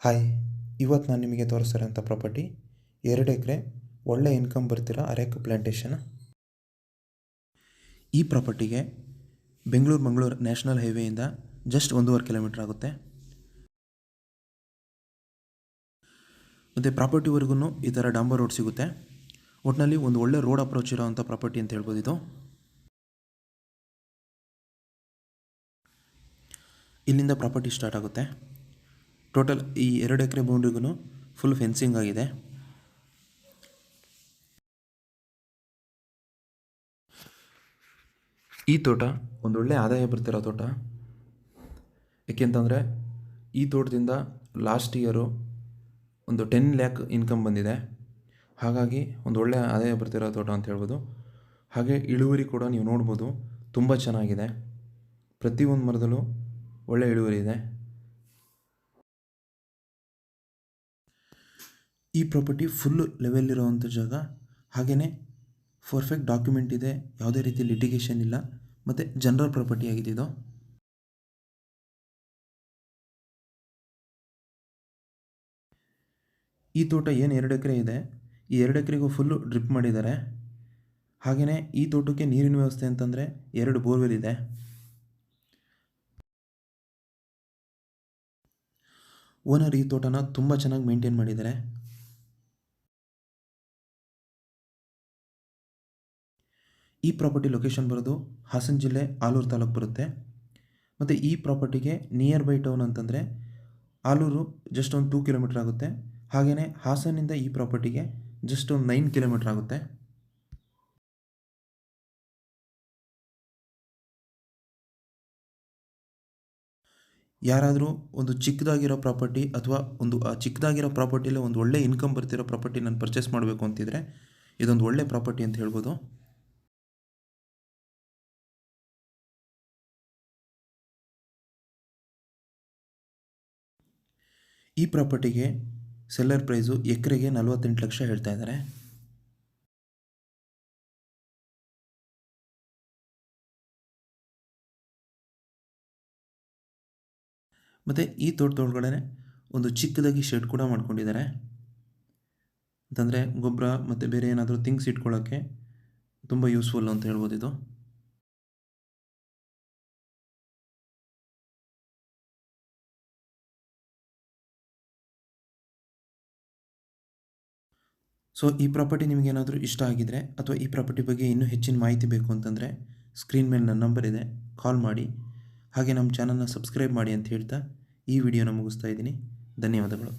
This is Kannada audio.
ಹಾಯ್, ಇವತ್ತು ನಾನು ನಿಮಗೆ ತೋರಿಸ್ತಿರೋಂಥ ಪ್ರಾಪರ್ಟಿ 2 ಎಕರೆ ಒಳ್ಳೆ ಇನ್ಕಮ್ ಬರ್ತಿರೋ ಅರೇಕು ಪ್ಲಾಂಟೇಶನ್. ಈ ಪ್ರಾಪರ್ಟಿಗೆ ಬೆಂಗಳೂರು ನ್ಯಾಷನಲ್ ಹೈವೇಯಿಂದ ಜಸ್ಟ್ 1.5 ಕಿಲೋಮೀಟರ್ ಆಗುತ್ತೆ. ಮತ್ತು ಪ್ರಾಪರ್ಟಿವರೆಗೂ ಈ ಥರ ಡಾಂಬರ್ ರೋಡ್ ಸಿಗುತ್ತೆ. ಒಟ್ಟಿನಲ್ಲಿ ಒಂದು ಒಳ್ಳೆ ರೋಡ್ ಅಪ್ರೋಚ್ ಇರೋವಂಥ ಪ್ರಾಪರ್ಟಿ ಅಂತ ಹೇಳ್ಬೋದು ಇದು. ಇಲ್ಲಿಂದ ಪ್ರಾಪರ್ಟಿ ಸ್ಟಾರ್ಟ್ ಆಗುತ್ತೆ. ಟೋಟಲ್ ಈ 2 ಎಕರೆ ಬೌಂಡ್ರಿಗೂ ಫುಲ್ ಫೆನ್ಸಿಂಗ್ ಆಗಿದೆ. ಈ ತೋಟ ಒಂದೊಳ್ಳೆ ಆದಾಯ ಬರ್ತಿರೋ ತೋಟ. ಏಕೆಂತಂದರೆ ಈ ತೋಟದಿಂದ ಲಾಸ್ಟ್ ಇಯರು ಒಂದು 10 ಲ್ಯಾಕ್ ಇನ್ಕಮ್ ಬಂದಿದೆ. ಹಾಗಾಗಿ ಒಂದೊಳ್ಳೆ ಆದಾಯ ಬರ್ತಿರೋ ತೋಟ ಅಂತ ಹೇಳ್ಬೋದು. ಹಾಗೆ ಇಳುವರಿ ಕೂಡ ನೀವು ನೋಡ್ಬೋದು, ತುಂಬ ಚೆನ್ನಾಗಿದೆ. ಪ್ರತಿಯೊಂದು ಮರದಲ್ಲೂ ಒಳ್ಳೆ ಇಳುವರಿ ಇದೆ. ಈ ಪ್ರಾಪರ್ಟಿ ಫುಲ್ಲು ಲೆವೆಲ್ ಇರೋವಂಥ ಜಾಗ. ಹಾಗೆಯೇ ಪರ್ಫೆಕ್ಟ್ ಡಾಕ್ಯುಮೆಂಟ್ ಇದೆ, ಯಾವುದೇ ರೀತಿ ಲಿಟಿಗೇಷನ್ ಇಲ್ಲ, ಮತ್ತು ಜನರಲ್ ಪ್ರಾಪರ್ಟಿ ಆಗಿದೆ ಇದು. ಈ ತೋಟ ಏನು 2 ಎಕರೆ ಇದೆ, ಈ 2 ಎಕರೆಗೂ ಫುಲ್ಲು ಡ್ರಿಪ್ ಮಾಡಿದ್ದಾರೆ. ಹಾಗೆಯೇ ಈ ತೋಟಕ್ಕೆ ನೀರಿನ ವ್ಯವಸ್ಥೆ ಅಂತಂದರೆ 2 ಬೋರ್ವೆಲ್ ಇದೆ. ಓನರ್ ಈ ತೋಟನ ತುಂಬ ಚೆನ್ನಾಗಿ ಮೇಂಟೈನ್ ಮಾಡಿದ್ದಾರೆ. ಈ ಪ್ರಾಪರ್ಟಿ ಲೊಕೇಶನ್ ಬರೋದು ಹಾಸನ ಜಿಲ್ಲೆ ಆಲೂರು ತಾಲೂಕು ಬರುತ್ತೆ. ಮತ್ತು ಈ ಪ್ರಾಪರ್ಟಿಗೆ ನಿಯರ್ ಬೈ ಟೌನ್ ಅಂತಂದರೆ ಆಲೂರು ಜಸ್ಟ್ ಒಂದು 2 ಕಿಲೋಮೀಟರ್ ಆಗುತ್ತೆ. ಹಾಗೆಯೇ ಹಾಸನಿಂದ ಈ ಪ್ರಾಪರ್ಟಿಗೆ ಜಸ್ಟ್ ಒಂದು 9 ಕಿಲೋಮೀಟರ್ ಆಗುತ್ತೆ. ಯಾರಾದರೂ ಒಂದು ಚಿಕ್ಕದಾಗಿರೋ ಪ್ರಾಪರ್ಟಿ ಅಥವಾ ಒಂದು ಚಿಕ್ಕದಾಗಿರೋ ಪ್ರಾಪರ್ಟಿಯಲ್ಲಿ ಒಂದು ಒಳ್ಳೆ ಇನ್ಕಮ್ ಬರ್ತಿರೋ ಪ್ರಾಪರ್ಟಿ ನಾನು ಪರ್ಚೇಸ್ ಮಾಡಬೇಕು ಅಂತಿದ್ರೆ ಇದೊಂದು ಒಳ್ಳೆ ಪ್ರಾಪರ್ಟಿ ಅಂತ ಹೇಳ್ಬೋದು. ಈ ಪ್ರಾಪರ್ಟಿಗೆ ಸೆಲ್ಲರ್ ಪ್ರೈಸು ಎಕರೆಗೆ 48 ಲಕ್ಷ ಹೇಳ್ತಾ ಇದ್ದಾರೆ. ಮತ್ತು ಈ ತೋಟದೊಳಗಡೆ ಒಂದು ಚಿಕ್ಕದಾಗಿ ಶೆಡ್ ಕೂಡ ಮಾಡ್ಕೊಂಡಿದ್ದಾರೆ. ಅಂತಂದರೆ ಗೊಬ್ಬರ ಮತ್ತು ಬೇರೆ ಏನಾದರೂ ಥಿಂಗ್ಸ್ ಇಟ್ಕೊಳ್ಳೋಕ್ಕೆ ತುಂಬ ಯೂಸ್ಫುಲ್ ಅಂತ ಹೇಳ್ಬೋದು ಇದು. ಸೊ ಈ ಪ್ರಾಪರ್ಟಿ ನಿಮಗೇನಾದರೂ ಇಷ್ಟ ಆಗಿದರೆ ಅಥವಾ ಈ ಪ್ರಾಪರ್ಟಿ ಬಗ್ಗೆ ಇನ್ನೂ ಹೆಚ್ಚಿನ ಮಾಹಿತಿ ಬೇಕು ಅಂತಂದರೆ ಸ್ಕ್ರೀನ್ ಮೇಲೆ ನನ್ನ ನಂಬರ್ ಇದೆ, ಕಾಲ್ ಮಾಡಿ. ಹಾಗೆ ನಮ್ಮ ಚಾನಲ್ನ ಸಬ್ಸ್ಕ್ರೈಬ್ ಮಾಡಿ ಅಂತ ಹೇಳ್ತಾ ಈ ವಿಡಿಯೋನ ಮುಗಿಸ್ತಾ ಇದ್ದೀನಿ. ಧನ್ಯವಾದಗಳು.